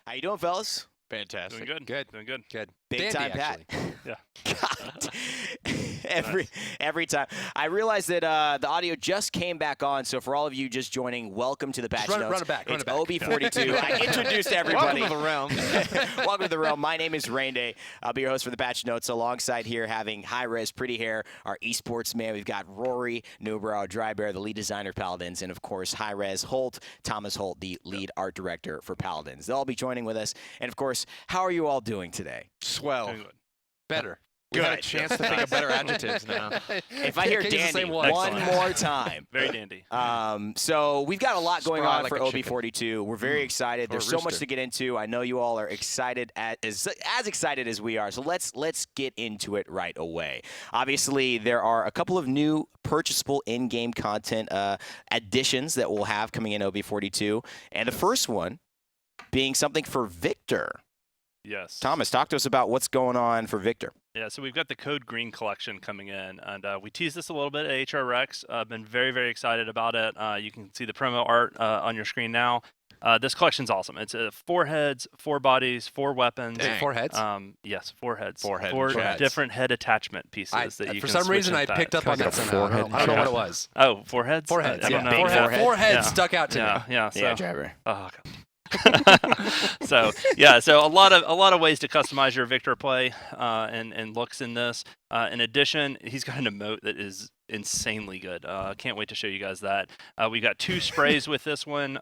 How you doing, fellas? Fantastic. Doing good. Good. Doing good. Good. Big Dandy, time, Pat. Yeah. God. every time. I realized that the audio just came back on, so for all of you just joining, welcome to the Patch Notes. Run it back. It's OB42. I introduced everybody. Welcome to the realm. Welcome to the realm. My name is Rain Day. I'll be your host for the Patch Notes. Alongside here, having High Res, Pretty Hair, our esports man. We've got Rory Newbrow, Dry Bear, the lead designer of Paladins, and of course High Res Holt, Thomas Holt, the lead art director for Paladins. They'll all be joining with us. And of course, how are you all doing today? Swell. Doing good. Better. Good. We had a chance to think of better adjectives now. If I hear dandy one more time. Very dandy. So we've got a lot going Spry on like for a OB42. We're very excited. There's so much rooster. to get into. I know you all are excited, as excited as we are. So let's get into it right away. Obviously, there are a couple of new purchasable in-game content additions that we'll have coming in OB42. And the first one being something for Victor. Yes. Thomas, talk to us about what's going on for Victor. Yeah, so we've got the Code Green collection coming in, and we teased this a little bit at HR Rex. Been very, very excited about it. You can see the promo art on your screen now. This collection's awesome. It's 4 heads, 4 bodies, 4 weapons. Dang. 4 heads? Yes, 4 heads. 4 heads. 4 Four heads. different head attachment pieces that you for can some switch reason, and I fat. picked up on that somehow. I don't know what it was. Oh, 4 heads? 4 heads. I don't yeah. know. 4 heads Yeah. stuck out to me. Yeah, so, Driver. Oh, God. so a lot of ways to customize your Victor play and looks in this. In addition, he's got an emote that is insanely good. Can't wait to show you guys that. We got 2 sprays with this one.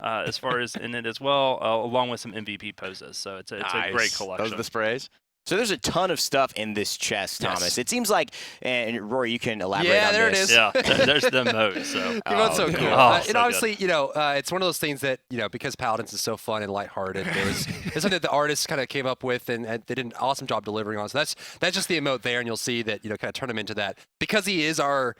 As far as in it as well, along with some MVP poses. So it's a great collection. Those are the sprays. So there's a ton of stuff in this chest, Thomas. Yes. It seems like, and Rory, you can elaborate Yeah, on there it this. is. Yeah, there's the emote. So The emote's so cool. Oh, And so obviously, it's one of those things that, because Paladins is so fun and lighthearted, it's something that the artists kind of came up with, and they did an awesome job delivering on. So that's just the emote there, and you'll see that, kind of turn him into that. Because he is our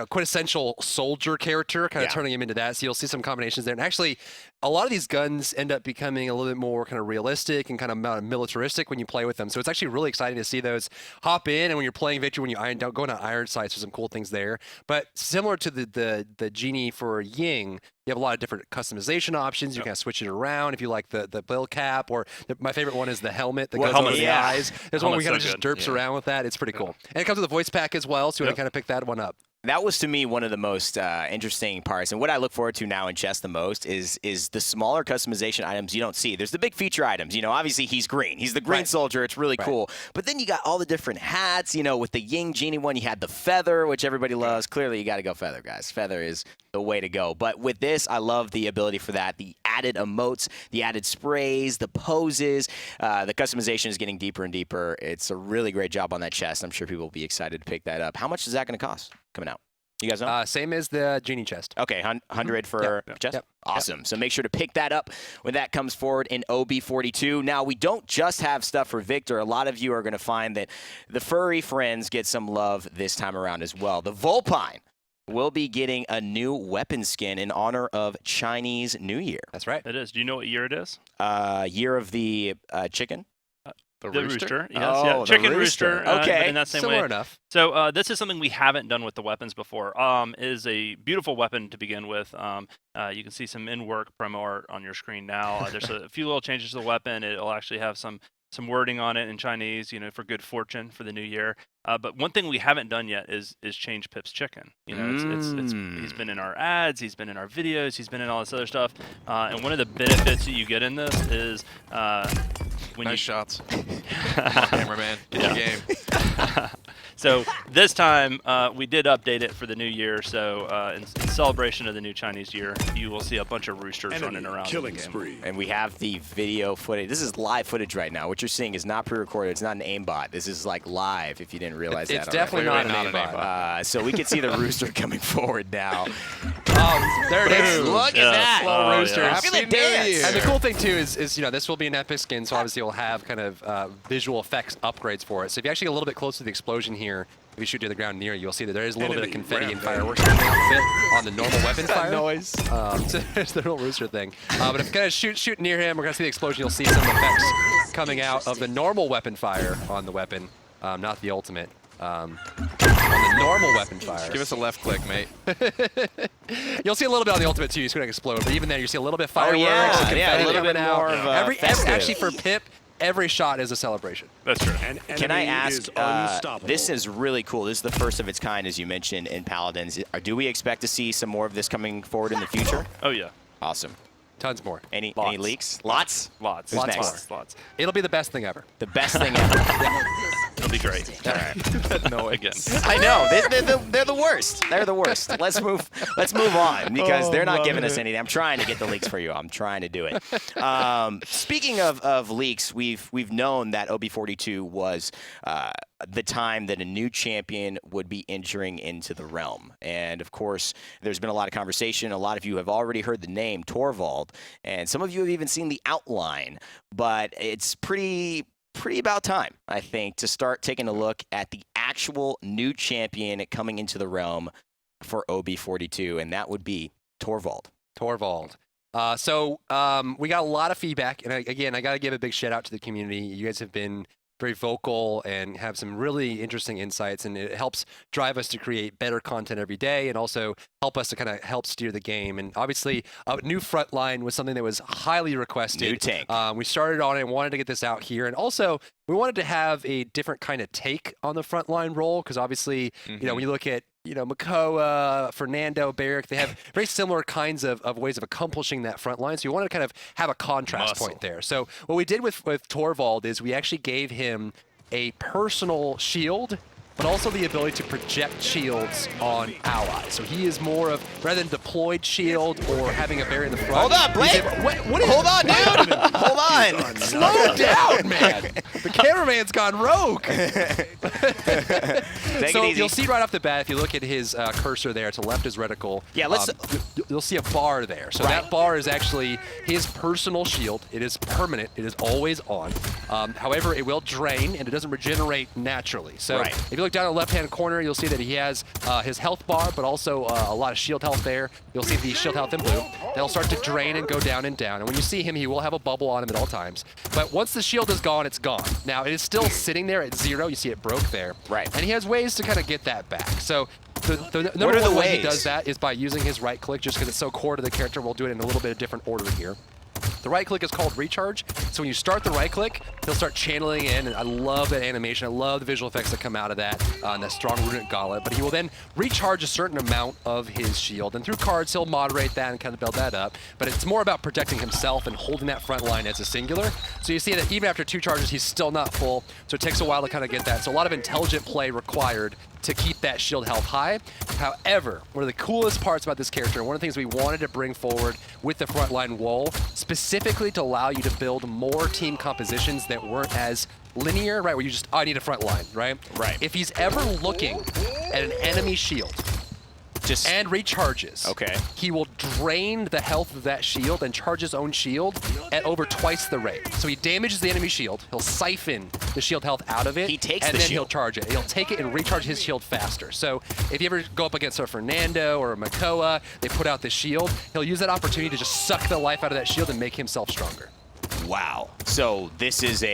quintessential soldier character, kind of turning him into that. So you'll see some combinations there. And actually, a lot of these guns end up becoming a little bit more kind of realistic and kind of militaristic when you play with them. So it's actually really exciting to see those hop in. And when you're playing Victory, when you go into iron sights, there's some cool things there. But similar to the genie for Ying, you have a lot of different customization options. You can kind of switch it around if you like the bill cap, or my favorite one is the helmet that goes over the eyes. There's one where you kind of just derps around with that. It's pretty cool. And it comes with a voice pack as well, so you want to kind of pick that one up. That was, to me, one of the most interesting parts. And what I look forward to now in chess the most is the smaller customization items you don't see. There's the big feature items. Obviously he's green. He's the green soldier. It's really cool. But then you got all the different hats. With the Ying Genie one, you had the feather, which everybody loves. Clearly, you got to go feather, guys. Feather is the way to go. But with this, I love the ability for that. The added emotes, the added sprays, the poses. The customization is getting deeper and deeper. It's a really great job on that chest. I'm sure people will be excited to pick that up. How much is that going to cost coming out? You guys know? Same as the genie chest. Okay, 100 for chest? Yep. Awesome. So make sure to pick that up when that comes forward in OB42. Now, we don't just have stuff for Victor. A lot of you are going to find that the furry friends get some love this time around as well. The Vulpine will be getting a new weapon skin in honor of Chinese New Year. That's right. it is. Do you know what year it is? Year of the chicken? The rooster. Yes, Oh, the chicken rooster. Okay. In that same Similar way. enough. So this is something we haven't done with the weapons before. It is a beautiful weapon to begin with. You can see some in-work promo art on your screen now. There's a few little changes to the weapon. It'll actually have some wording on it in Chinese, for good fortune for the new year. But one thing we haven't done yet is change Pip's chicken. He's been in our ads, he's been in our videos, he's been in all this other stuff. And one of the benefits that you get in this is when nice shots. Cameraman, get your game. So this time we did update it for the new year. So in celebration of the new Chinese year, you will see a bunch of roosters running around. Killing spree. And we have the video footage. This is live footage right now. What you're seeing is not pre-recorded. It's not an aimbot. This is like live, if you didn't realize that. It's definitely not an aimbot. So we can see the rooster coming forward now. Oh, there it is. Look at that. Little rooster. Look at the dance. And the cool thing, too, is this will be an epic skin, so obviously we'll have kind of visual effects upgrades for it. So if you actually get a little bit closer to the explosion here, if you shoot to the ground near you, you'll see that there is a little bit of confetti and fireworks on the outfit on the normal weapon fire. Noise. So there's the little rooster thing. But if you kind of shoot near him, we're going to see the explosion. You'll see some effects coming out of the normal weapon fire on the weapon, not the ultimate. On the normal weapon fire. Give us a left click, mate. You'll see a little bit on the ultimate too. He's going to explode, but even then, you see a little bit of fireworks. yeah, and yeah, a little confetti bit coming more out. of festive. Actually, for Pip, every shot is a celebration. That's true. Can I ask, this is really cool. This is the first of its kind, as you mentioned, in Paladins. Do we expect to see some more of this coming forward in the future? Oh, yeah. Awesome. Tons more. Any Lots. leaks? Lots? Lots. Who's Lots next? more. Lots. It'll be the best thing ever. The best thing ever. It'll be great. All right. No, again. I know they're the worst. They're the worst. Let's move on because they're not giving us anything. I'm trying to get the leaks for you. I'm trying to do it. Speaking of leaks, we've known that OB42 was the time that a new champion would be entering into the realm, and of course, there's been a lot of conversation. A lot of you have already heard the name Torvald, and some of you have even seen the outline. But it's pretty about time, I think, to start taking a look at the actual new champion coming into the realm for OB42, and that would be Torvald. Torvald. So we got a lot of feedback, and again, I got to give a big shout out to the community. You guys have been very vocal and have some really interesting insights, and it helps drive us to create better content every day and also help us to kind of help steer the game. And obviously, a new frontline was something that was highly requested. New tank. We started on it and wanted to get this out here. And also, we wanted to have a different kind of take on the frontline role because obviously, you know, when you look at Makoa, Fernando, Barrick, they have very similar kinds of ways of accomplishing that front line. So you want to kind of have a contrast point there. So what we did with Torvald is we actually gave him a personal shield, but also the ability to project shields on allies. So he is more of, rather than deployed shield or having a barrier in the front. Hold up, Blake! Hold on, dude! Hold on! Slow down, man! The cameraman's gone rogue! So you'll see right off the bat, if you look at his cursor there, to the left is reticle. Yeah, let's... You'll see a bar there. So that bar is actually his personal shield. It is permanent. It is always on. However, it will drain, and it doesn't regenerate naturally. So if you look down in the left-hand corner, you'll see that he has his health bar, but also a lot of shield health there. You'll see the shield health in blue. They'll start to drain and go down and down. And when you see him, he will have a bubble on him at all times. But once the shield is gone, it's gone. Now, it is still sitting there at 0. You see it broke there. Right. And he has ways to kind of get that back. So the number one way he does that is by using his right click, just because it's so core to the character. We'll do it in a little bit of different order here. The right click is called recharge. So when you start the right click, he'll start channeling in, and I love that animation. I love the visual effects that come out of that, and that strong runic gauntlet. But he will then recharge a certain amount of his shield, and through cards, he'll moderate that and kind of build that up. But it's more about protecting himself and holding that front line as a singular. So you see that even after 2 charges, he's still not full. So it takes a while to kind of get that. So a lot of intelligent play required to keep that shield health high. However, one of the coolest parts about this character, and one of the things we wanted to bring forward with the frontline wall, specifically to allow you to build more team compositions that weren't as linear, right? Where you just, oh, I need a front line, right? Right. If he's ever looking at an enemy shield, and recharges. Okay. He will drain the health of that shield and charge his own shield at over twice the rate. So he damages the enemy shield. He'll siphon the shield health out of it. He takes and the then shield. He'll charge it. He'll take it and recharge his shield faster. So if you ever go up against a Fernando or a Makoa, they put out the shield, he'll use that opportunity to just suck the life out of that shield and make himself stronger. Wow. So this is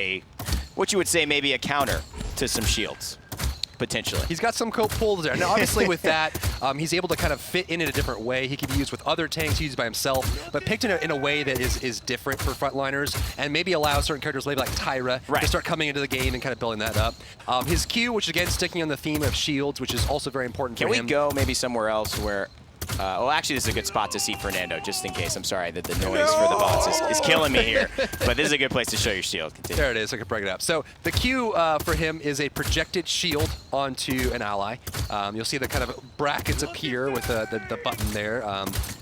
what you would say maybe a counter to some shields. Potentially. He's got some pulls there. Now, obviously, with that, he's able to kind of fit in a different way. He can be used with other tanks, used by himself, but picked in a way that is different for frontliners and maybe allow certain characters, maybe like Tyra, to start coming into the game and kind of building that up. His Q, which again, sticking on the theme of shields, which is also very important for him. Can we go maybe somewhere else where... well, actually, this is a good spot to see Fernando, just in case. I'm sorry that the noise for the bots is killing me here. But this is a good place to show your shield. Continue. There it is. I can break it up. So the Q for him is a projected shield onto an ally. You'll see the kind of brackets appear with the button there.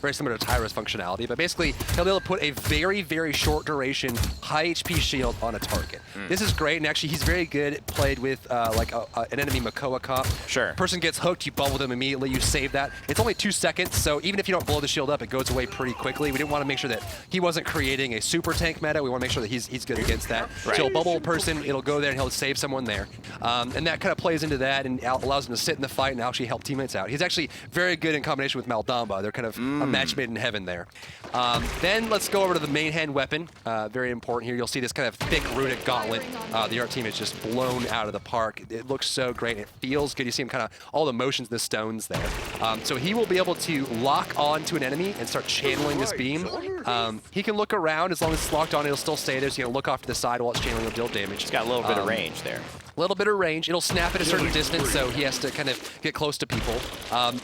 Very similar to Tyra's functionality. But basically, he'll be able to put a very, very short duration, high HP shield on a target. This is great. And actually, he's very good played with like an enemy Makoa comp. Sure. Person gets hooked, you bubble them immediately, you save that. It's only 2 seconds. So even if you don't blow the shield up, it goes away pretty quickly. We didn't want to make sure that he wasn't creating a super tank meta. We want to make sure that he's good against that. So he'll bubble a person, it'll go there, and he'll save someone there. And that kind of plays into that and allows him to sit in the fight and actually help teammates out. He's actually very good in combination with Maldamba. They're kind of a match made in heaven there. Then let's go over to the main hand weapon. Very important here. You'll see this kind of thick runic gauntlet. The art team is just blown out of the park. It looks so great. It feels good. You see him kind of all the motions, the stones there. So he will be able to lock on to an enemy and start channeling this beam. He can look around. As long as it's locked on, it'll still stay there. So you can look off to the side while it's channeling, it'll deal damage. He's got a little bit of range there. A little bit of range. It'll snap at a certain distance, so he has to kind of get close to people.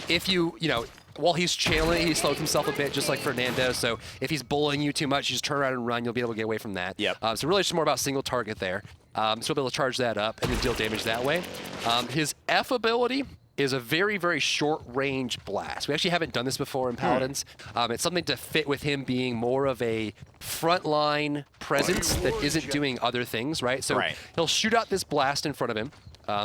If you know, while he's channeling, he slows himself a bit, just like Fernando. So if he's bullying you too much, you just turn around and run. You'll be able to get away from that. Yep. So really, it's more about single target there. So we'll be able to charge that up and then deal damage that way. His F ability is a very, very short-range blast. We actually haven't done this before in Paladins. It's something to fit with him being more of a frontline presence that isn't doing other things, right? So he'll shoot out this blast in front of him.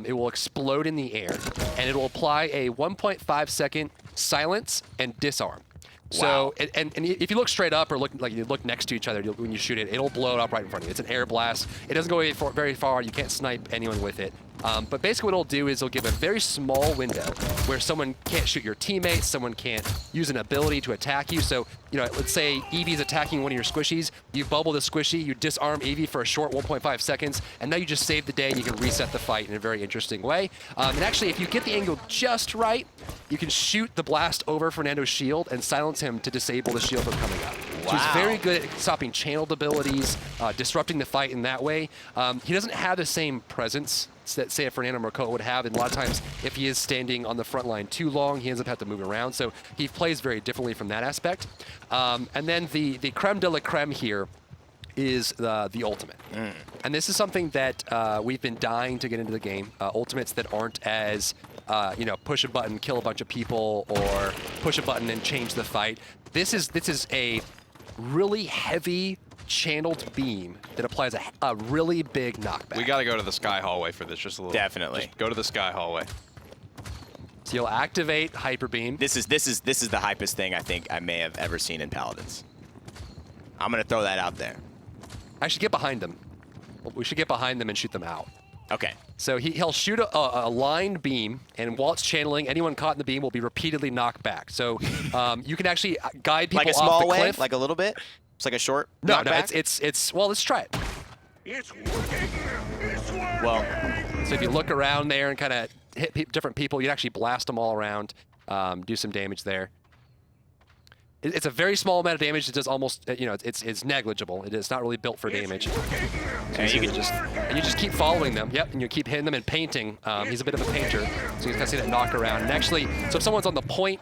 It will explode in the air, and it will apply a 1.5-second silence and disarm. So, and if you look straight up or you look next to each other when you shoot it, it'll blow it up right in front of you. It's an air blast. It doesn't go very far. You can't snipe anyone with it. But basically what it'll do is it'll give a very small window where someone can't shoot your teammates, someone can't use an ability to attack you. So, you know, let's say Eevee's attacking one of your squishies, you bubble the squishy, you disarm Eevee for a short 1.5 seconds, and now you just save the day and you can reset the fight in a very interesting way. And actually, if you get the angle just right, you can shoot the blast over Fernando's shield and silence him to disable the shield from coming up. So he's very good at stopping channeled abilities, disrupting the fight in that way. He doesn't have the same presence that, say, a Fernando Mercoa would have. And a lot of times, if he is standing on the front line too long, he ends up having to move around. So he plays very differently from that aspect. And then the creme de la creme here is the ultimate. And this is something that we've been dying to get into the game. Ultimates that aren't as, you know, push a button, kill a bunch of people, or push a button and change the fight. This is a really heavy channeled beam that applies a really big knockback. We got to go to the sky hallway for this just a little. Definitely. Just go to the sky hallway. So you'll activate Hyper Beam. This is the hypest thing I think I may have ever seen in Paladins. I'm gonna throw that out there. I should get behind them. We should get behind them and shoot them out. Okay. So he'll shoot a lined beam, and while it's channeling, anyone caught in the beam will be repeatedly knocked back. So you can actually guide people like a small off the way, cliff. like a little bit. It's like a short. No, knockback? it's well, let's try it. It's working. It's working. Well, so if you look around there and kind of hit different people, you can actually blast them all around, do some damage there. It's a very small amount of damage. It does almost, you know, it's negligible. It's not really built for damage. So you just keep following them. Yep, and you keep hitting them and painting. He's a bit of a painter, so you can see that knock around. And actually, so if someone's on the point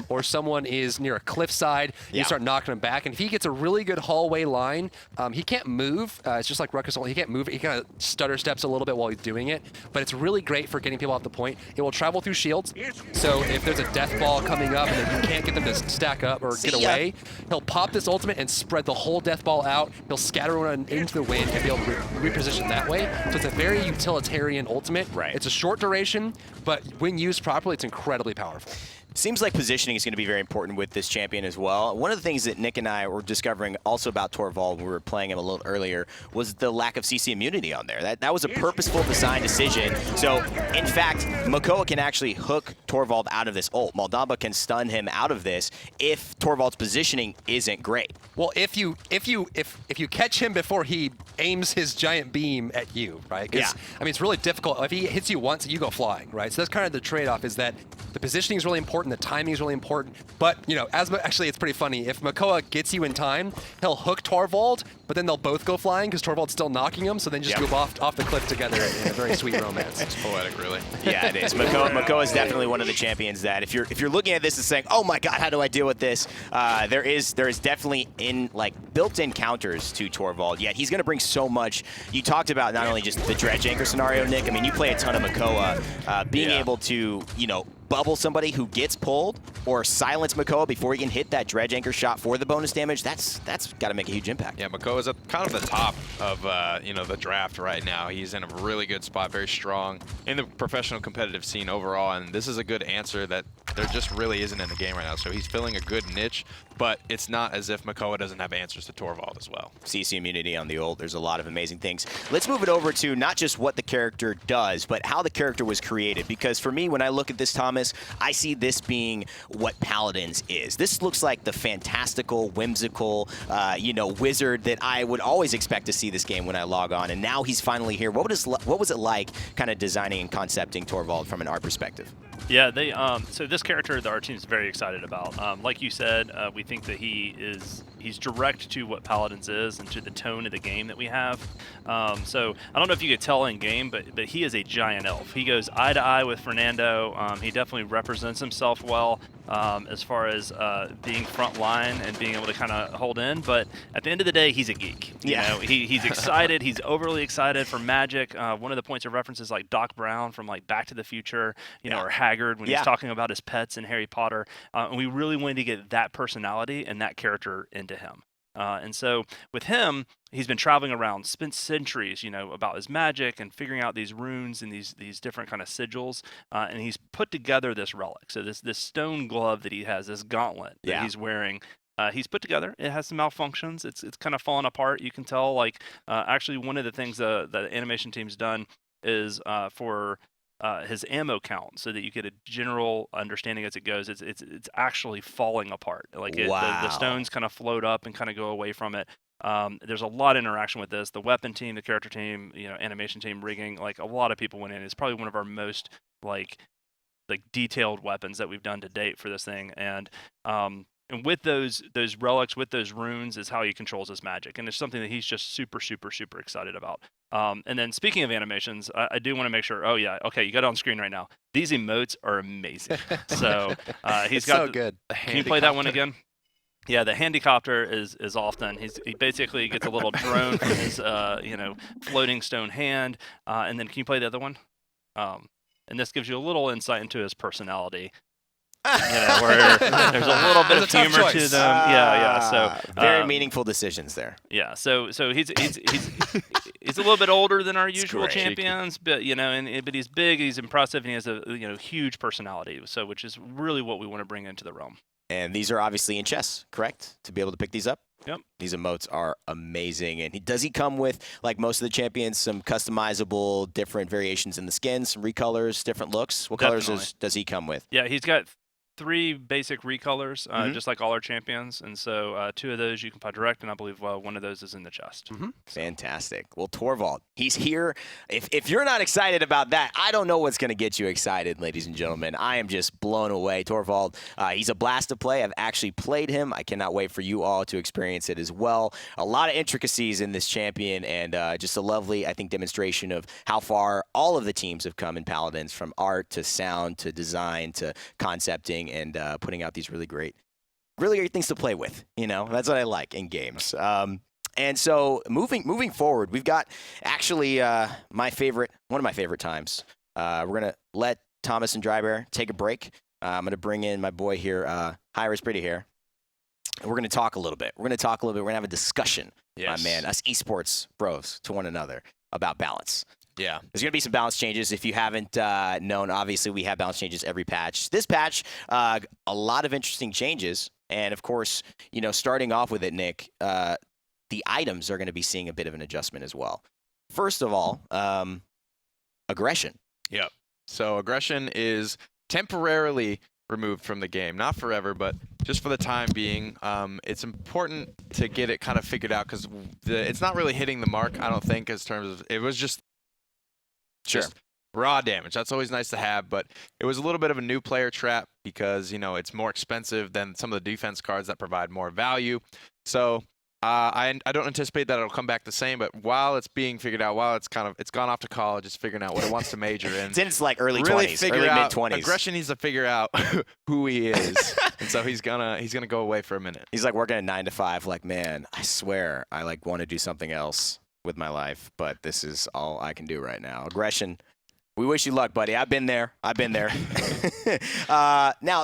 or someone is near a cliffside, you start knocking them back. And if he gets a really good hallway line, he can't move. It's just like Ruckus. He can't move. He kind of stutter steps a little bit while he's doing it. But it's really great for getting people off the point. It will travel through shields. So if there's a death ball coming up and you can't get them to stack up or get away, he'll pop this ultimate and spread the whole death ball out. He'll scatter one into the wind and be able to reposition that way. So it's a very utilitarian ultimate. Right. It's a short duration, but when used properly, it's incredibly powerful. Seems like positioning is going to be very important with this champion as well. One of the things that Nick and I were discovering also about Torvald when we were playing him a little earlier was the lack of CC immunity on there. That was a purposeful design decision. So, in fact, Mercoa can actually hook Torvald out of this ult. Maldamba can stun him out of this if Torvald's positioning isn't great. Well, if you catch him before he aims his giant beam at you, right? Yeah. I mean, it's really difficult. If he hits you once, you go flying, right? So that's kind of the trade-off, is that the positioning is really important, the timing is really important. But, you know, actually, it's pretty funny. If Mercoa gets you in time, he'll hook Torvald, but then they'll both go flying because Torvald's still knocking him, so then just go off the cliff together in a very sweet romance. It's poetic, really. Yeah, it is. Mercoa is definitely one of the champions that if you're looking at this and saying, oh my god, how do I deal with this? There is definitely built-in counters to Torvald, yet he's going to bring so much. You talked about not only just the dredge anchor scenario, Nick. I mean, you play a ton of Mercoa. Being able to, you know, bubble somebody who gets pulled or silence Mercoa before he can hit that dredge anchor shot for the bonus damage, that's got to make a huge impact. Yeah, Mercoa is at kind of the top of you know, the draft right now. He's in a really good spot, very strong in the professional competitive scene overall, and this is a good answer that there just really isn't in the game right now. So he's filling a good niche, but it's not as if Makoa doesn't have answers to Torvald as well. CC immunity on the ult. There's a lot of amazing things. Let's move it over to not just what the character does, but how the character was created. Because for me, when I look at this, Thomas, I see this being what Paladins is. This looks like the fantastical, whimsical, wizard that I would always expect to see this game when I log on. And now he's finally here. What was it like kind of designing and concepting Torvald from an art perspective? Yeah, so this character that our team is very excited about. Like you said, we think that he's direct to what Paladins is and to the tone of the game that we have. So I don't know if you could tell in game, but he is a giant elf. He goes eye to eye with Fernando. He definitely represents himself well as far as being front line and being able to kind of hold in. But at the end of the day, he's a geek. You know, he's excited. He's overly excited for magic. One of the points of reference is like Doc Brown from like Back to the Future, or Haggard when he's talking about his pets in Harry Potter. And we really wanted to get that personality and that character into him. And so with him, he's been traveling around, spent centuries, about his magic and figuring out these runes and these different kind of sigils. And he's put together this relic. So this stone glove that he has, this gauntlet that he's wearing, he's put together. It has some malfunctions. It's kind of fallen apart. You can tell, actually one of the things the animation team's done is for his ammo count, so that you get a general understanding as it goes. It's actually falling apart. The stones kind of float up and kind of go away from it. There's a lot of interaction with this. The weapon team, the character team, animation team, rigging, a lot of people went in. It's probably one of our most detailed weapons that we've done to date for this thing. And with those relics, with those runes, is how he controls his magic, and it's something that he's just super, super, super excited about. And then speaking of animations, I do want to make sure. Oh yeah, okay, you got it on screen right now. These emotes are amazing. So he's got so good. Can you play that one again? Yeah, the handicopter is often he basically gets a little drone from his floating stone hand, and then can you play the other one? And this gives you a little insight into his personality. Where there's a little bit of humor to them. So very meaningful decisions there. Yeah, so he's he's a little bit older than our usual champions, but but he's big, he's impressive, and he has a huge personality. So which is really what we want to bring into the realm. And these are obviously in chess, correct? To be able to pick these up? Yep. These emotes are amazing. And does he come with, like most of the champions, some customizable, different variations in the skins, some recolors, different looks? What colors does he come with? Yeah, he's got 3 basic recolors, just like all our champions. And so 2 of those you can buy direct, and I believe one of those is in the chest. Fantastic. Well, Torvald, he's here. If you're not excited about that, I don't know what's going to get you excited, ladies and gentlemen. I am just blown away. Torvald, he's a blast to play. I've actually played him. I cannot wait for you all to experience it as well. A lot of intricacies in this champion, and just a lovely, I think, demonstration of how far all of the teams have come in Paladins, from art to sound to design to concepting, and putting out these really great things to play with. That's what I like in games. And so moving forward, we've got actually one of my favorite times. We're gonna let Thomas and Drybear take a break. I'm gonna bring in my boy here, Hyra's Pretty Hair. And we're gonna talk a little bit. We're gonna have a discussion, my man, us esports bros, to one another about balance. Yeah. There's going to be some balance changes. If you haven't known, obviously we have balance changes every patch. This patch, a lot of interesting changes. And, of course, starting off with it, Nick, the items are going to be seeing a bit of an adjustment as well. First of all, aggression. Yep. So aggression is temporarily removed from the game. Not forever, but just for the time being. It's important to get it kind of figured out, because it's not really hitting the mark, I don't think, as terms of, it was just raw damage. That's always nice to have, but it was a little bit of a new player trap because, it's more expensive than some of the defense cards that provide more value. So I don't anticipate that it'll come back the same, but while it's being figured out, while it's gone off to college, it's figuring out what it wants to major in. It's in its early really 20s, early mid-20s. Aggression needs to figure out who he is, and so he's gonna go away for a minute. He's working a 9 to 5. Man, I swear I want to do something else with my life, but this is all I can do right now. Aggression. We wish you luck, buddy. I've been there. Now,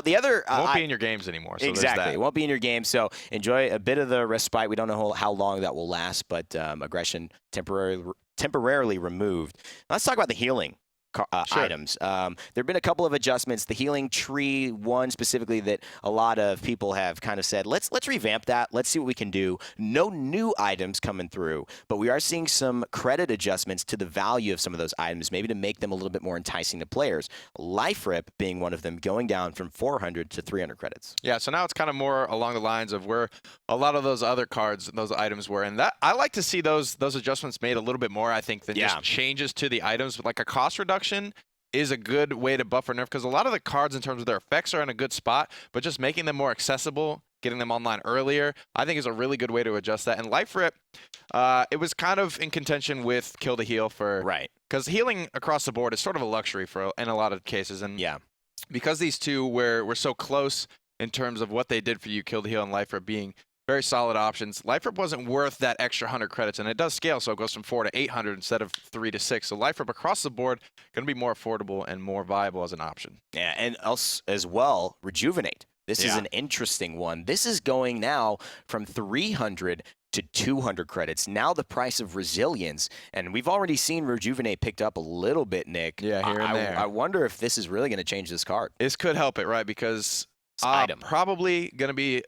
the other... it won't be in your games anymore. So exactly. It won't be in your game, so enjoy a bit of the respite. We don't know how long that will last, but aggression temporarily removed. Let's talk about the healing items. There have been a couple of adjustments. The healing tree one specifically that a lot of people have kind of said, let's revamp that. Let's see what we can do. No new items coming through, but we are seeing some credit adjustments to the value of some of those items, maybe to make them a little bit more enticing to players. Life Rip being one of them, going down from 400 to 300 credits. Yeah, so now it's kind of more along the lines of where a lot of those other cards, those items were. And that I like to see those adjustments made a little bit more, I think, than just changes to the items. Like a cost reduction is a good way to buffer nerf, because a lot of the cards in terms of their effects are in a good spot, but just making them more accessible, getting them online earlier, I think is a really good way to adjust that. And Life Rip, it was kind of in contention with Kill to Heal for because healing across the board is sort of a luxury in a lot of cases. And because these two were so close in terms of what they did for you, Kill to Heal and Life Rip being very solid options. Life Rip wasn't worth that extra 100 credits, and it does scale, so it goes from 400 to 800 instead of 300 to 600. So Life Rip across the board going to be more affordable and more viable as an option. Yeah, and else as well, Rejuvenate. This is an interesting one. This is going now from 300 to 200 credits. Now the price of Resilience, and we've already seen Rejuvenate picked up a little bit, Nick. Yeah, here and there. I wonder if this is really going to change this card. This could help it, right? Because probably going to be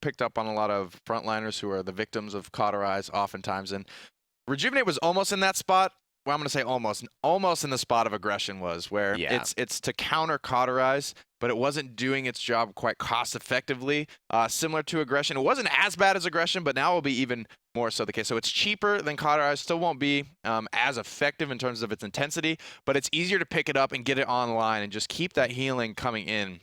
picked up on a lot of frontliners who are the victims of Cauterize oftentimes. And Rejuvenate was almost in that spot. Well, I'm going to say almost in the spot of Aggression was, where it's to counter Cauterize, but it wasn't doing its job quite cost effectively. Similar to Aggression. It wasn't as bad as Aggression, but now it will be even more so the case. So it's cheaper than Cauterize, still won't be as effective in terms of its intensity, but it's easier to pick it up and get it online and just keep that healing coming in.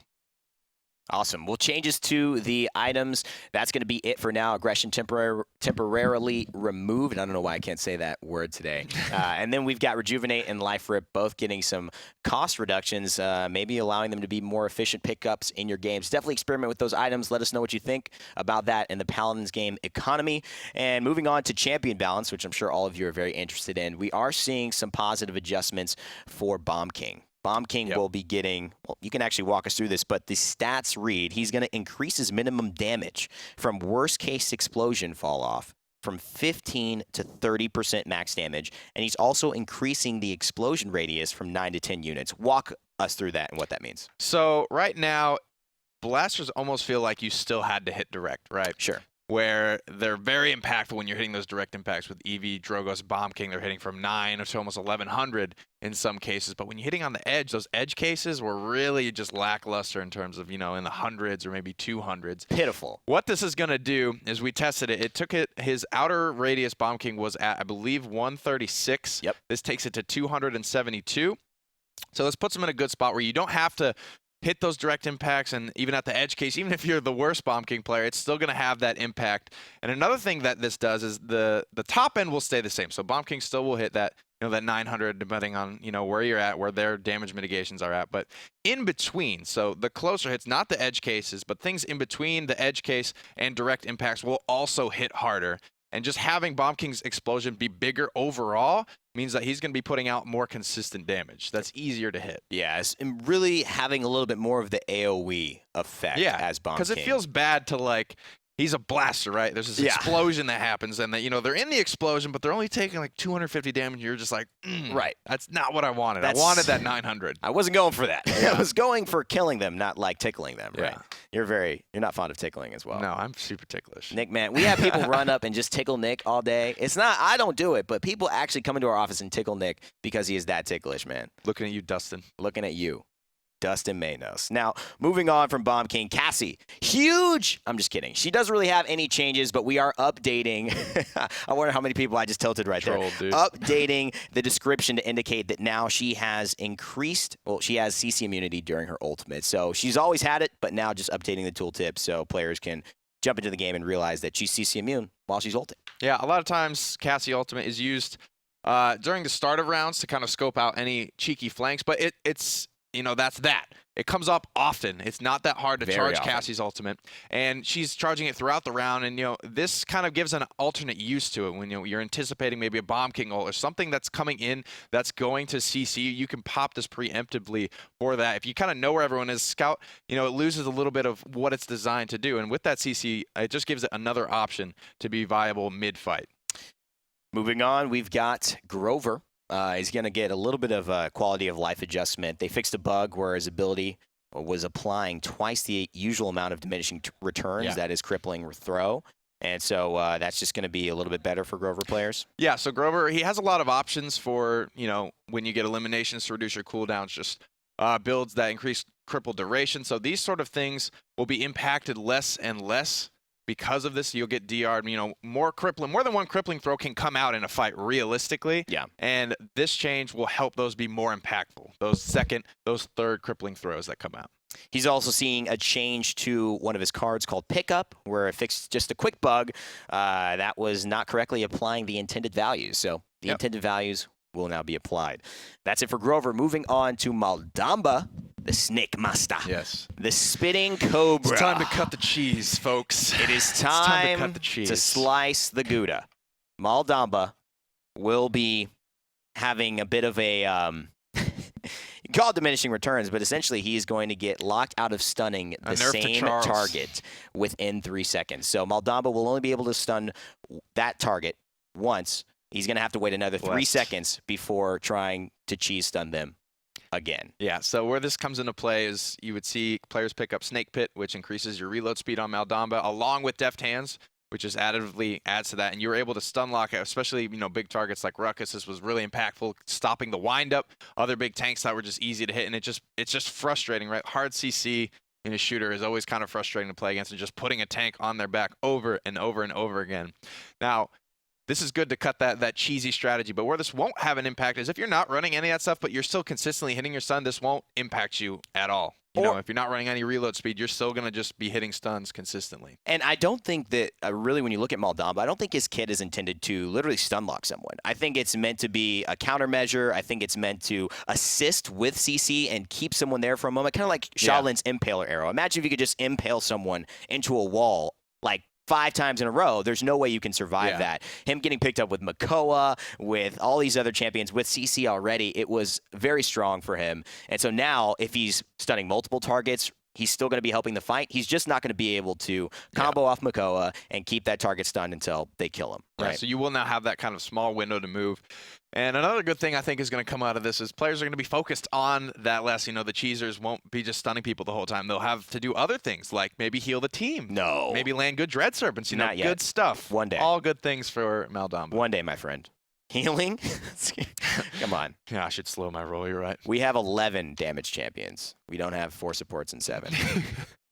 Awesome. Well, changes to the items. That's going to be it for now. Aggression temporarily removed. I don't know why I can't say that word today. And then we've got Rejuvenate and Life Rip both getting some cost reductions, maybe allowing them to be more efficient pickups in your games. Definitely experiment with those items. Let us know what you think about that in the Paladins game economy. And moving on to Champion Balance, which I'm sure all of you are very interested in, we are seeing some positive adjustments for Bomb King. Bomb King will be getting, well, you can actually walk us through this, but the stats read he's going to increase his minimum damage from worst case explosion fall off from 15 to 30% max damage, and he's also increasing the explosion radius from 9 to 10 units. Walk us through that and what that means. So right now, blasters almost feel like you still had to hit direct, right? Sure. Where they're very impactful when you're hitting those direct impacts. With Eevee, Drogoz, Bomb King, they're hitting from 9 to almost 1,100 in some cases. But when you're hitting on the edge, those edge cases were really just lackluster in terms of, in the hundreds or maybe 200s. Pitiful. What this is going to do is we tested it. It took his outer radius Bomb King was at, I believe, 136. Yep. This takes it to 272. So this puts him in a good spot where you don't have to hit those direct impacts, and even at the edge case, even if you're the worst Bomb King player, it's still going to have that impact. And another thing that this does is the top end will stay the same. So Bomb King still will hit that, that 900 depending on, where you're at, where their damage mitigations are at. But in between, so the closer hits, not the edge cases, but things in between the edge case and direct impacts will also hit harder. And just having Bomb King's explosion be bigger overall means that he's going to be putting out more consistent damage. That's easier to hit. Yeah, and really having a little bit more of the AoE effect as Bomb King. Because it feels bad to, he's a blaster, right? There's this explosion that happens, and they're in the explosion, but they're only taking 250 damage. And you're just like, right. That's not what I wanted. I wanted that 900. I wasn't going for that. I was going for killing them, not tickling them. Right? You're not fond of tickling as well. No, I'm super ticklish. Nick, man, we have people run up and just tickle Nick all day. It's not, I don't do it, but people actually come into our office and tickle Nick because he is that ticklish, man. Looking at you, Dustin. Looking at you. Dustin Manos. Now, moving on from Bomb King, Cassie, huge. I'm just kidding. She doesn't really have any changes, but we are updating. I wonder how many people I just tilted right there. Dude. Updating the description to indicate that now she has increased, she has CC immunity during her ultimate. So she's always had it, but now just updating the tooltip so players can jump into the game and realize that she's CC immune while she's ulting. Yeah, a lot of times Cassie ultimate is used during the start of rounds to kind of scope out any cheeky flanks, but it's that's that. It comes up often. It's not that hard to charge Cassie's ultimate, and she's charging it throughout the round. And this kind of gives an alternate use to it when you're anticipating maybe a Bomb King ult or something that's coming in that's going to CC. You can pop this preemptively for that. If you kind of know where everyone is, Scout, it loses a little bit of what it's designed to do. And with that CC, it just gives it another option to be viable mid-fight. Moving on, we've got Grover. He's going to get a little bit of a quality of life adjustment. They fixed a bug where his ability was applying twice the usual amount of diminishing returns that is crippling throw. And so that's just going to be a little bit better for Grover players. Yeah, so Grover, he has a lot of options for, when you get eliminations to reduce your cooldowns, just builds that increase cripple duration. So these sort of things will be impacted less and less because of this. You'll get DR'd, more than one crippling throw can come out in a fight realistically. Yeah. And this change will help those be more impactful, those third crippling throws that come out. He's also seeing a change to one of his cards called Pickup, where it fixed just a quick bug that was not correctly applying the intended values. So the intended values will now be applied. That's it for Grover. Moving on to Maldamba, the Snake Master. Yes. The Spitting Cobra. It's time to cut the cheese, folks. It is It's time time to cut the cheese. to slice the Gouda. Maldamba will be having a bit of a... you can call it diminishing returns, but essentially he is going to get locked out of stunning the same target within 3 seconds. So Maldamba will only be able to stun that target once. He's going to have to wait another 3 seconds before trying to cheese stun them again. Yeah, so where this comes into play is you would see players pick up Snake Pit, which increases your reload speed on Maldamba, along with Deft Hands, which just additively adds to that. And you were able to stun lock, especially, big targets like Ruckus. This was really impactful, stopping the windup. Other big tanks that were just easy to hit, and it's just frustrating, right? Hard CC in a shooter is always kind of frustrating to play against, and just putting a tank on their back over and over and over again. Now, this is good to cut that cheesy strategy, but where this won't have an impact is if you're not running any of that stuff, but you're still consistently hitting your stun, this won't impact you at all. If you're not running any reload speed, you're still going to just be hitting stuns consistently. And I don't think that, really, when you look at Maldamba, I don't think his kit is intended to literally stun lock someone. I think it's meant to be a countermeasure. I think it's meant to assist with CC and keep someone there for a moment, kind of like Shaolin's Impaler arrow. Imagine if you could just impale someone into a wall, like 5 times in a row. There's no way you can survive that. Him getting picked up with Makoa, with all these other champions, with CC already, it was very strong for him. And so now, if he's stunning multiple targets, he's still going to be helping the fight. He's just not going to be able to combo off Makoa and keep that target stunned until they kill him. Right? Yeah, so you will now have that kind of small window to move. And another good thing I think is going to come out of this is players are going to be focused on that less. The cheesers won't be just stunning people the whole time. They'll have to do other things, like maybe heal the team. No. Maybe land good Dread Serpents. Not yet. Good stuff. One day. All good things for Maldamba. One day, my friend. Healing? Come on. Yeah, I should slow my roll. You're right. We have 11 damage champions. We don't have 4 supports and 7.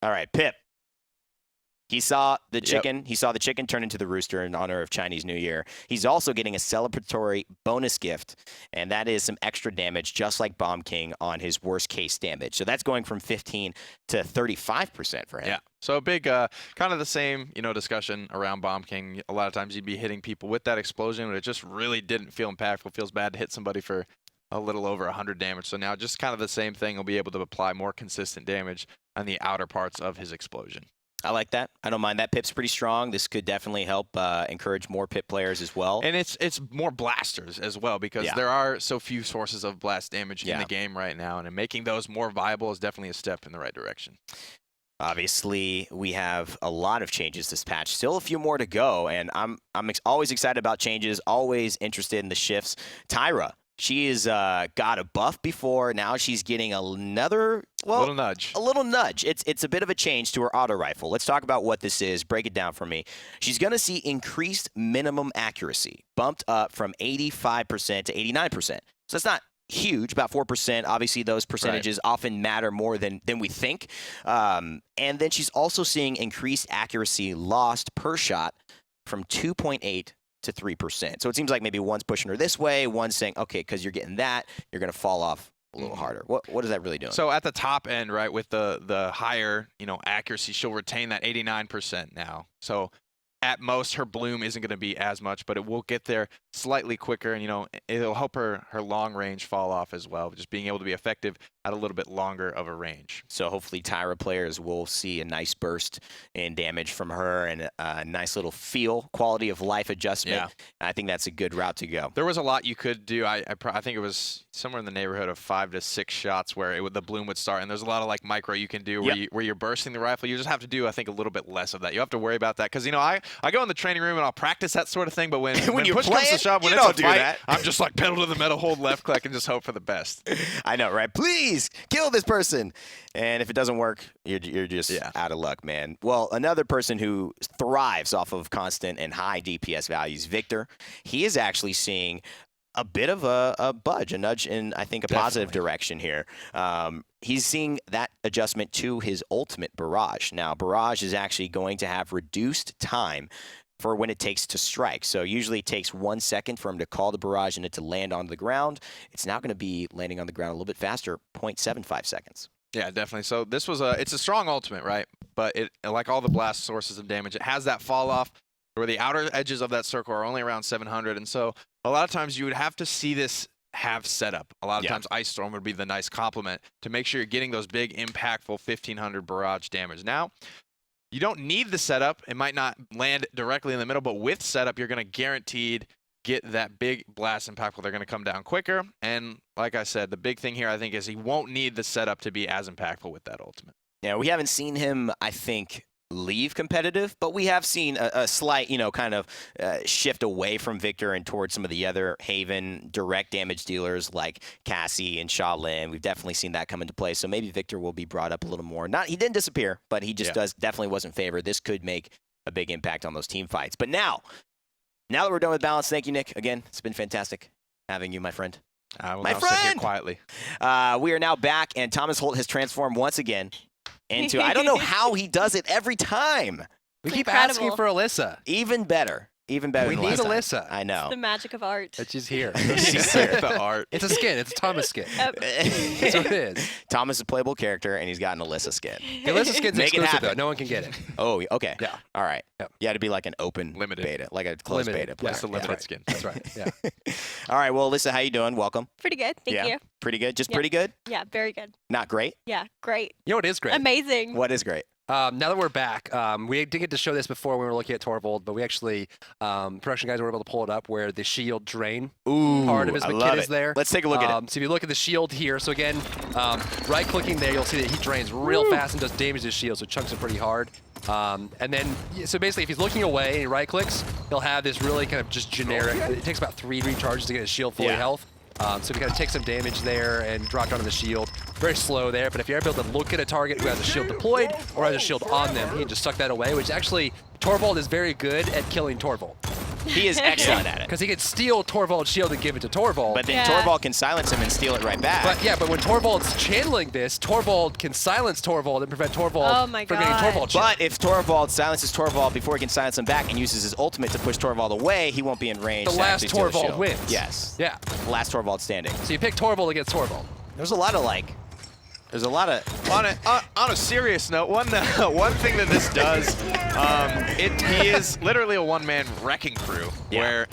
All right, Pip. He saw the chicken. He saw the chicken turn into the rooster in honor of Chinese New Year. He's also getting a celebratory bonus gift, and that is some extra damage, just like Bomb King on his worst case damage. So that's going from 15 to 35% for him. Yeah. So a big, kind of the same, discussion around Bomb King. A lot of times you'd be hitting people with that explosion, but it just really didn't feel impactful. It feels bad to hit somebody for a little over 100 damage. So now just kind of the same thing. He'll be able to apply more consistent damage on the outer parts of his explosion. I like that. I don't mind that. Pip's pretty strong. This could definitely help encourage more Pip players as well. And it's more blasters as well, because there are so few sources of blast damage in the game right now, and making those more viable is definitely a step in the right direction. Obviously, we have a lot of changes this patch. Still a few more to go, and I'm always excited about changes, always interested in the shifts. Tyra. She has got a buff before. Now she's getting another, little nudge. A little nudge. It's a bit of a change to her auto rifle. Let's talk about what this is. Break it down for me. She's going to see increased minimum accuracy, bumped up from 85% to 89%. So that's not huge, about 4%. Obviously, those percentages often matter more than we think. And then she's also seeing increased accuracy lost per shot from 2.8 to 3%. So it seems like maybe one's pushing her this way, one's saying, okay, because you're getting that, you're going to fall off a little harder. What is that really doing? So at the top end, right, with the higher, accuracy, she'll retain that 89% now. So at most, her bloom isn't going to be as much, but it will get there slightly quicker, and it'll help her long range fall off as well, just being able to be effective at a little bit longer of a range. So hopefully Tyra players will see a nice burst in damage from her and a nice little quality of life adjustment. Yeah. I think that's a good route to go. There was a lot you could do. I think it was somewhere in the neighborhood of 5 to 6 shots where the bloom would start, and there's a lot of like micro you can do where you're bursting the rifle. You just have to do, I think, a little bit less of that. You have to worry about that because I go in the training room and I'll practice that sort of thing. But when you push play comes to it, shove, when you it's a don't do fight, that. I'm just like pedal to the metal, hold left click, and just hope for the best. I know, right? Please kill this person. And if it doesn't work, you're just out of luck, man. Well, another person who thrives off of constant and high DPS values, Victor, he is actually seeing a bit of a budge, a nudge in, I think, a positive direction here. He's seeing that adjustment to his ultimate barrage. Now, barrage is actually going to have reduced time for when it takes to strike. So usually it takes 1 second for him to call the barrage and it to land on the ground. It's now going to be landing on the ground a little bit faster, 0.75 seconds. Yeah, definitely. So this was it's a strong ultimate, right? But it, like all the blast sources of damage, it has that fall off where the outer edges of that circle are only around 700. And so a lot of times you would have to see this have setup. A lot of times Ice Storm would be the nice complement to make sure you're getting those big, impactful 1500 barrage damage. Now, you don't need the setup. It might not land directly in the middle, but with setup, you're going to guaranteed get that big blast impactful. They're going to come down quicker. And like I said, the big thing here, I think, is he won't need the setup to be as impactful with that ultimate. Yeah, we haven't seen him, I think, leave competitive, but we have seen a slight, kind of shift away from Victor and towards some of the other Haven direct damage dealers like Cassie and Shaolin. We've definitely seen that come into play. So maybe Victor will be brought up a little more. He didn't disappear, but he just definitely wasn't favored. This could make a big impact on those team fights. But now that we're done with balance, thank you, Nick. Again, it's been fantastic having you, my friend. I will my now friend! sit here quietly. We are now back, and Thomas Holt has transformed once again into, I don't know how he does it every time. We keep asking for Alyssa. Even better. Even better We than need last time. Alyssa. I know. The magic of art. But she's here. She's here. The art. It's a skin. It's a Thomas skin. That's what it is. Thomas is a playable character, and he's got an Alyssa skin. The Alyssa skin's Make it exclusive, happen. though. No one can get it. Oh, okay. Yeah. All right. Yep. Yeah, it'd be like an open Limited. beta, like a closed Limited. beta player. That's the limited right. skin. That's right. Yeah. All right. Well, Alyssa, how you doing? Welcome. Pretty good. Thank you. Pretty good. Just Yeah. pretty good. Yeah, very good. Not great. Yeah, great. You know what is great? Amazing. What is great? Now that we're back, we didn't get to show this before when we were looking at Torvald, but we actually, production guys were able to pull it up where the shield drain part of his I kit love is it. there. Let's take a look at it. So if you look at the shield here, so again, right-clicking there, you'll see that he drains real fast and does damage to his shield, so chunks it pretty hard. And then, so basically, if he's looking away and he right-clicks, he'll have this really kind of just generic, it takes about 3 recharges to get his shield fully health. So we got to take some damage there and drop down on the shield. Very slow there, but if you're able to look at a target who has a shield deployed or has a shield on them, he can just suck that away, which actually, Torvald is very good at killing Torvald. He is excellent at it. Because he can steal Torvald's shield and give it to Torvald. But then Torvald can silence him and steal it right back. But when Torvald's channeling this, Torvald can silence Torvald and prevent Torvald from getting Torvald's shield. But if Torvald silences Torvald before he can silence him back and uses his ultimate to push Torvald away, he won't be in range. The to last actually steal the Torvald shield. wins. Yes. Yeah. Last Torvald standing. So you pick Torvald against Torvald. There's a lot of There's a lot of... On a serious note, one thing that this does, he is literally a one-man wrecking crew where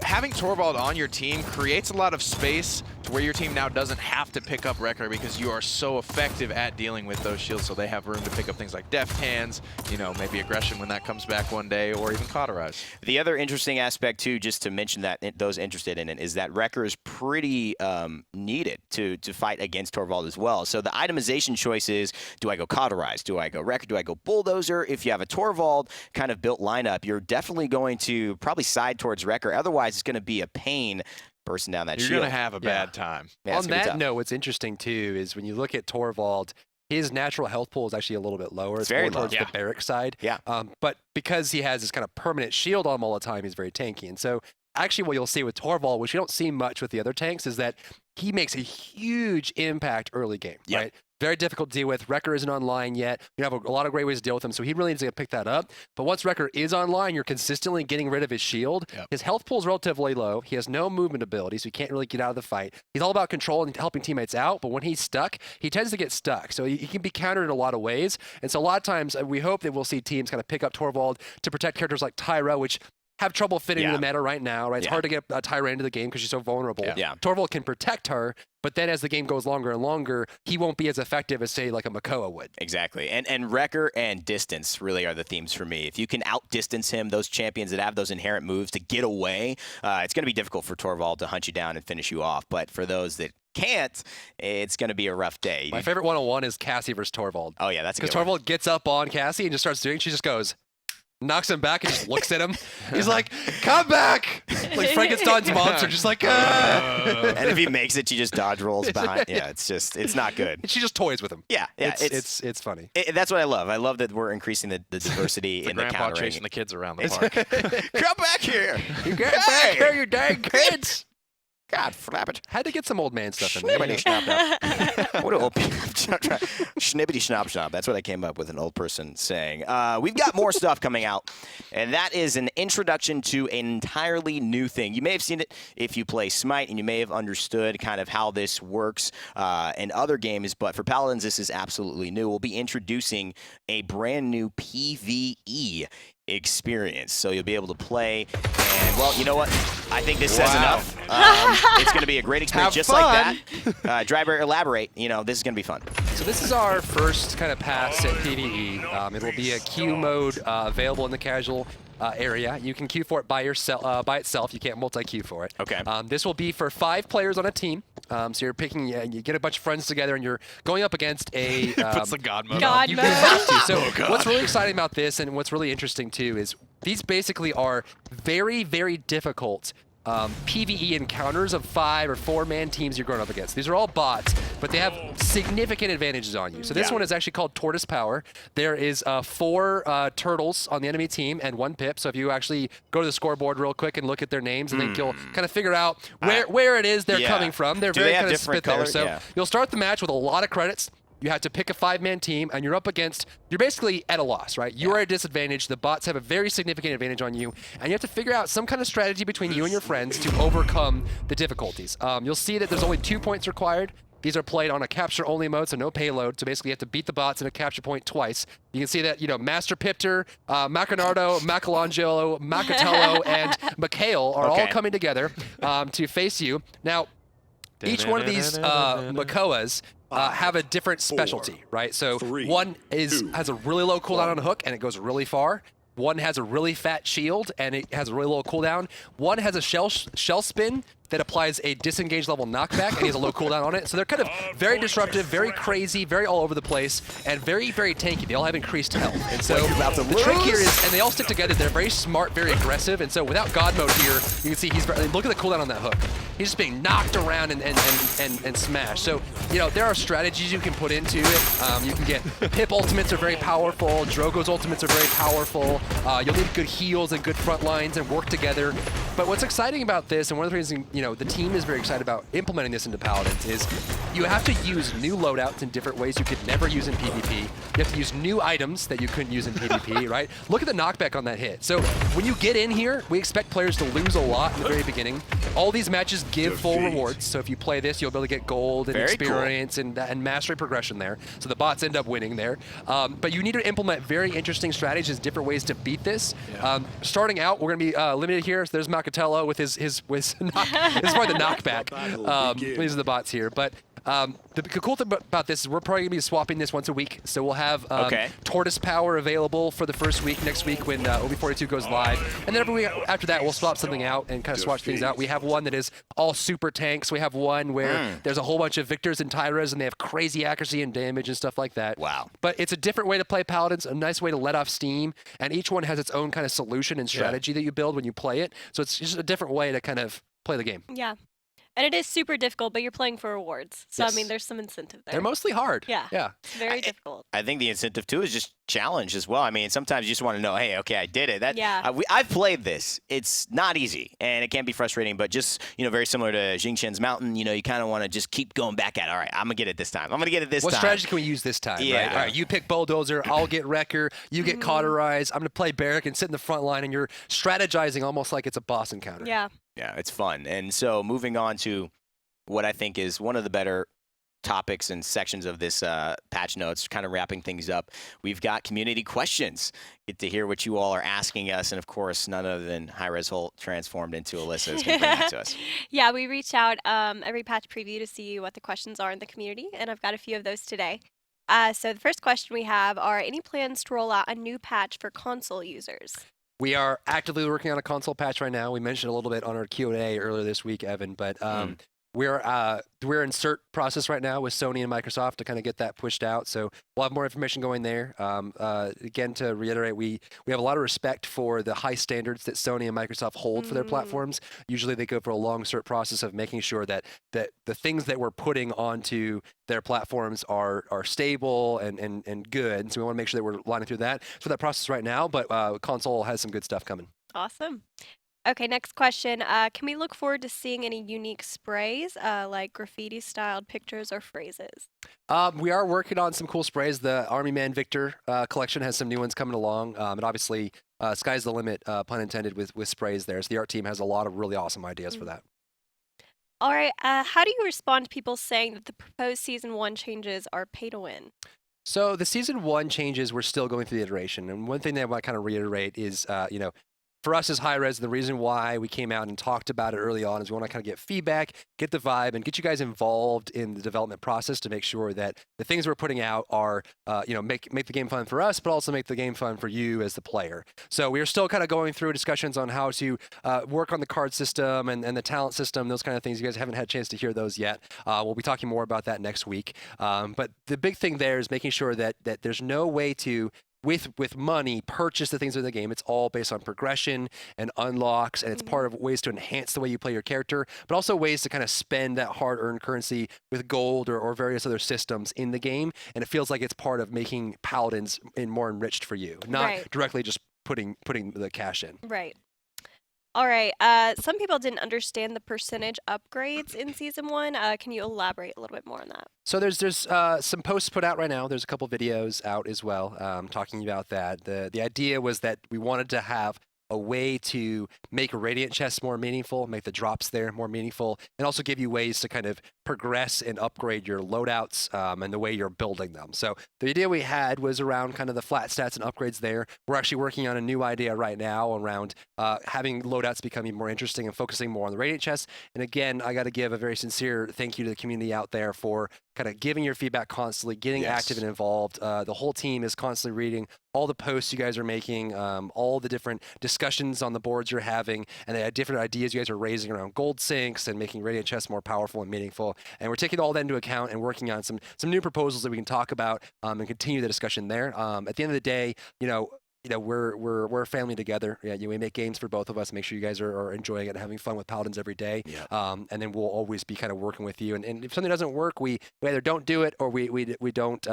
having Torvald on your team creates a lot of space to where your team now doesn't have to pick up Wrecker because you are so effective at dealing with those shields, so they have room to pick up things like Deft Hands, maybe Aggression when that comes back one day, or even Cauterize. The other interesting aspect, too, just to mention that those interested in it, is that Wrecker is pretty needed to fight against Torvald as well. So the itemization choice is, do I go Cauterize? Do I go Wrecker? Do I go Bulldozer? If you have a Torvald kind of built lineup, you're definitely going to probably side towards Wrecker. Otherwise, it's going to be a pain bursting down that shield. You're going to have a bad time. Yeah, On that note, what's interesting, too, is when you look at Torvald, his natural health pool is actually a little bit lower. It's very more towards low. the barrack side. Yeah. But because he has this kind of permanent shield on him all the time, he's very tanky. And so actually what you'll see with Torvald, which you don't see much with the other tanks, is that he makes a huge impact early game, right? Very difficult to deal with. Wrecker isn't online yet. You have a lot of great ways to deal with him, so he really needs to pick that up. But once Wrecker is online, you're consistently getting rid of his shield. His health pool is relatively low. He has no movement ability, so he can't really get out of the fight. He's all about control and helping teammates out, but when he's stuck, he tends to get stuck. So he can be countered in a lot of ways. And so a lot of times, we hope that we'll see teams kind of pick up Torvald to protect characters like Tyra, which have trouble fitting in the meta right now, right? It's hard to get Tyra into the game because she's so vulnerable. Torvald can protect her, but then as the game goes longer and longer, he won't be as effective as, say, like a Makoa would. Exactly. And Wrecker and distance really are the themes for me. If you can outdistance him, those champions that have those inherent moves to get away, it's going to be difficult for Torvald to hunt you down and finish you off. But for those that can't, it's going to be a rough day. My favorite one-on-one is Cassie versus Torvald. Oh, yeah, that's a good Because Torvald gets up on Cassie and just starts doing, she just goes, knocks him back and just looks at him. He's like, "Come back!" Like Frankenstein's monster, just like. "Ah." And if he makes it, she just dodge rolls behind. Yeah, it's not good. And she just toys with him. Yeah, it's funny. That's what I love. I love that we're increasing the diversity The in the grandpa countering. chasing the kids around the park. Come back here! You get back here, you dang kids! God, flap it. Had to get some old man stuff in there. Schnibbity schnapp. What an old schnibbity schnapp schnapp. That's what I came up with, an old person saying. We've got more stuff coming out, and that is an introduction to an entirely new thing. You may have seen it if you play Smite, and you may have understood kind of how this works in other games, but for Paladins, this is absolutely new. We'll be introducing a brand new PvE experience. So you'll be able to play, and well, you know what? I think this says enough. It's going to be a great experience, just like that. Driver, elaborate. You know, this is going to be fun. So this is our first kind of pass at PvE. It will be a queue mode available in the casual area. You can queue for it by itself. You can't multi-queue for it. Okay. This will be for 5 players on a team. So you're picking, you get a bunch of friends together, and you're going up against a. Puts the God mode on. God You mode. have to. So what's really exciting about this, and what's really interesting too, is these basically are very, very difficult PvE encounters of 5 or 4-man teams you're going up against. These are all bots, but they have significant advantages on you. So this one is actually called Tortoise Power. There is 4 turtles on the enemy team and 1 pip. So if you actually go to the scoreboard real quick and look at their names, I think you'll kind of figure out where it is they're coming from. They're Do very they have kind of different spit there. colors? So Yeah. you'll start the match with a lot of credits. You have to pick a 5-man team, and you're basically at a loss, right? You are at a disadvantage. The bots have a very significant advantage on you, and you have to figure out some kind of strategy between you and your friends to overcome the difficulties. You'll see that there's only 2 points required. These are played on a capture-only mode, so no payload. So basically, you have to beat the bots in a capture point twice. You can see that, Master Pipter, Macanardo, Michelangelo, Macatello, and Mikhail are all coming together to face you. Now, each one of these Makoas have a different specialty, right? So one has a really low cooldown on a hook, and it goes really far. One has a really fat shield, and it has a really low cooldown. One has a shell spin that applies a disengage level knockback, and he has a low cooldown on it. So they're kind of very disruptive, very crazy, very all over the place, and very, very tanky. They all have increased health. And so the trick here is, and they all stick together, they're very smart, very aggressive, and so without God mode here, you can see look at the cooldown on that hook. He's just being knocked around and smashed. So, there are strategies you can put into it. You can get Pip ultimates are very powerful, Drogo's ultimates are very powerful. You'll need good heals and good front lines and work together. But what's exciting about this, and one of the reasons the team is very excited about implementing this into Paladins, is you have to use new loadouts in different ways you could never use in PvP. You have to use new items that you couldn't use in PvP, right? Look at the knockback on that hit. So when you get in here, we expect players to lose a lot in the very beginning. All these matches give full rewards. So if you play this, you'll be able to get gold and experience and mastery progression there. So the bots end up winning there. But you need to implement very interesting strategies, different ways to beat this. Starting out, we're going to be limited here. So there's Macatello with his this is probably the knockback. These are the bots here. But the cool thing about this is we're probably going to be swapping this once a week. So we'll have Tortoise Power available for the first week next week when OB42 goes live. And then every week after that, we'll swap something out and kind of swatch things out. We have one that is all super tanks. We have one where there's a whole bunch of Victors and Tyras, and they have crazy accuracy and damage and stuff like that. Wow. But it's a different way to play Paladins, a nice way to let off steam. And each one has its own kind of solution and strategy that you build when you play it. So it's just a different way to kind of play the game. Yeah. And it is super difficult, but you're playing for rewards. So, Yes. I mean, there's some incentive there. They're mostly hard. Yeah. Yeah. It's very difficult. I think the incentive too is just challenge as well. I mean, sometimes you just want to know, hey, okay, I did it. Yeah. I've played this. It's not easy, and it can be frustrating. But just very similar to Jingqian's Mountain. You kind of want to just keep going back at it. All right, I'm gonna get it this time. I'm gonna get it this What time. strategy can we use this time? Yeah. Right? All right, you pick Bulldozer, I'll get Wrecker, you get Cauterize, I'm going to play Barrack and sit in the front line, and you're strategizing almost like it's a boss encounter. Yeah. Yeah, it's fun. And so moving on to what I think is one of the better topics and sections of this patch notes, kind of wrapping things up, we've got community questions. Get to hear what you all are asking us, and of course, none other than Hi-Res Holt transformed into Alyssa is going to bring that to us. Yeah, we reach out every patch preview to see what the questions are in the community, and I've got a few of those today. So the first question we have are, any plans to roll out a new patch for console users? We are actively working on a console patch right now. We mentioned a little bit on our Q&A earlier this week, Evan, but we're in cert process right now with Sony and Microsoft to kind of get that pushed out. So we'll have more information going there. Again, to reiterate, we have a lot of respect for the high standards that Sony and Microsoft hold for their platforms. Usually they go for a long cert process of making sure that the things that we're putting onto their platforms are stable and good. So we want to make sure that we're lining through that. So that process right now, but console has some good stuff coming. Awesome. Okay, next question. Can we look forward to seeing any unique sprays, like graffiti-styled pictures or phrases? We are working on some cool sprays. The Army Man Victor collection has some new ones coming along. And obviously, sky's the limit, pun intended, with sprays there. So the art team has a lot of really awesome ideas for that. All right. How do you respond to people saying that the proposed Season 1 changes are pay to win? So the Season 1 changes, we're still going through the iteration. And one thing that I want to kind of reiterate is, for us as High-Res, the reason why we came out and talked about it early on is we want to kind of get feedback, get the vibe, and get you guys involved in the development process to make sure that the things we're putting out are, make the game fun for us, but also make the game fun for you as the player. So we are still kind of going through discussions on how to work on the card system and the talent system, those kind of things. You guys haven't had a chance to hear those yet. We'll be talking more about that next week. But the big thing there is making sure that there's no way to with money, purchase the things in the game. It's all based on progression and unlocks, and it's part of ways to enhance the way you play your character, but also ways to kind of spend that hard-earned currency with gold or various other systems in the game. And it feels like it's part of making Paladins more enriched for you, not directly just putting the cash in. Right. All right. Some people didn't understand the percentage upgrades in Season 1. Can you elaborate a little bit more on that? So there's some posts put out right now. There's a couple videos out as well talking about that. The idea was that we wanted to have a way to make Radiant chests more meaningful, make the drops there more meaningful, and also give you ways to kind of progress and upgrade your loadouts and the way you're building them. So the idea we had was around kind of the flat stats and upgrades there. We're actually working on a new idea right now around having loadouts become even more interesting and focusing more on the Radiant chests. And again, I got to give a very sincere thank you to the community out there for kind of giving your feedback constantly, getting active and involved. The whole team is constantly reading all the posts you guys are making, all the different discussions on the boards you're having, and the different ideas you guys are raising around gold sinks and making Radiant chests more powerful and meaningful. And we're taking all that into account and working on some new proposals that we can talk about and continue the discussion there. At the end of the day, we're a family together. Yeah, we make games for both of us. Make sure you guys are enjoying it and having fun with Paladins every day. Yeah. And then we'll always be kind of working with you. And if something doesn't work, we either don't do it or we don't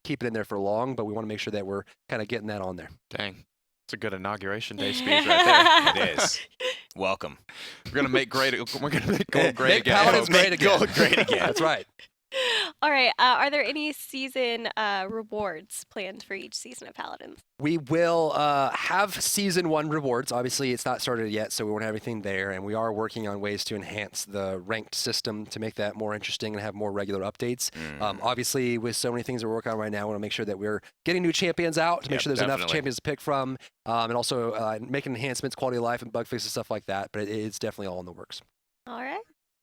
keep it in there for long. But we want to make sure that we're kind of getting that on there. Dang. It's a good inauguration day speech right there. It is. Welcome. We're gonna make gold great make again. Paladins great again. Gold great again. That's right. All right. Are there any season rewards planned for each season of Paladins? We will have Season 1 rewards. Obviously, it's not started yet, so we won't have anything there. And we are working on ways to enhance the ranked system to make that more interesting and have more regular updates. Obviously, with so many things we're working on right now, we want to make sure that we're getting new champions out to make sure there's enough champions to pick from. And also making enhancements, quality of life, and bug fixes, stuff like that. But it's definitely all in the works. All right.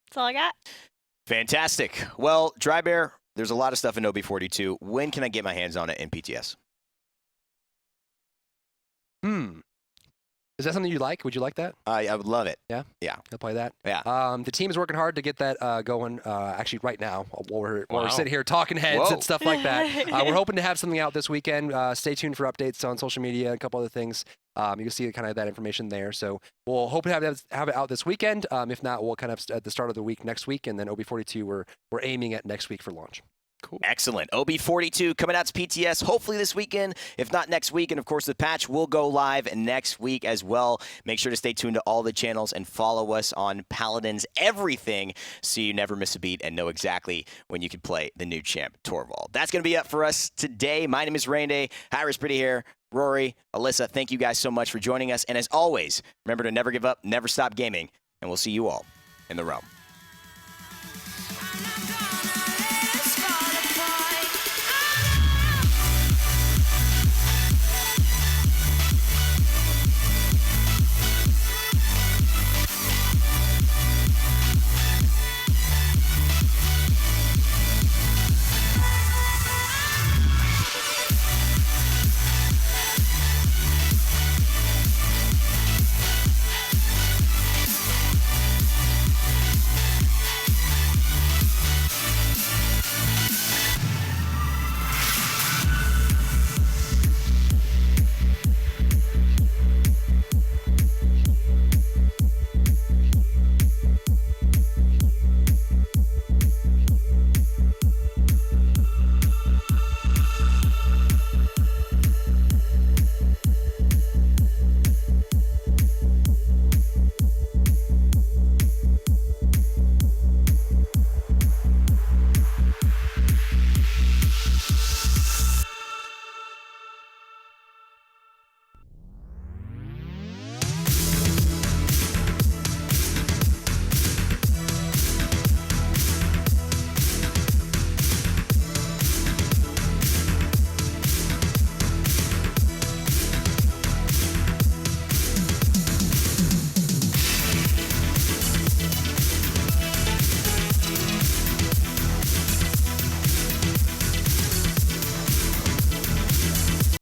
That's all I got. Fantastic. Well, Dry Bear, there's a lot of stuff in OB42. When can I get my hands on it in PTS? Is that something you like? Would you like that? I would love it. Yeah? Yeah. I'll play that. Yeah. The team is working hard to get that going actually right now while we're sitting here talking heads and stuff like that. We're hoping to have something out this weekend. Stay tuned for updates on social media and a couple other things. You can see kind of that information there. So we'll hope to have it out this weekend. If not, we'll kind of at the start of the week next week. And then OB42, we're aiming at next week for launch. Cool. Excellent. OB42 coming out to PTS hopefully this weekend, if not next week. And, of course, the patch will go live next week as well. Make sure to stay tuned to all the channels and follow us on Paladins Everything so you never miss a beat and know exactly when you can play the new champ, Torvald. That's going to be up for us today. My name is Rain Day. Iris Pretty here. Rory, Alyssa, thank you guys so much for joining us. And as always, remember to never give up, never stop gaming, and we'll see you all in the realm.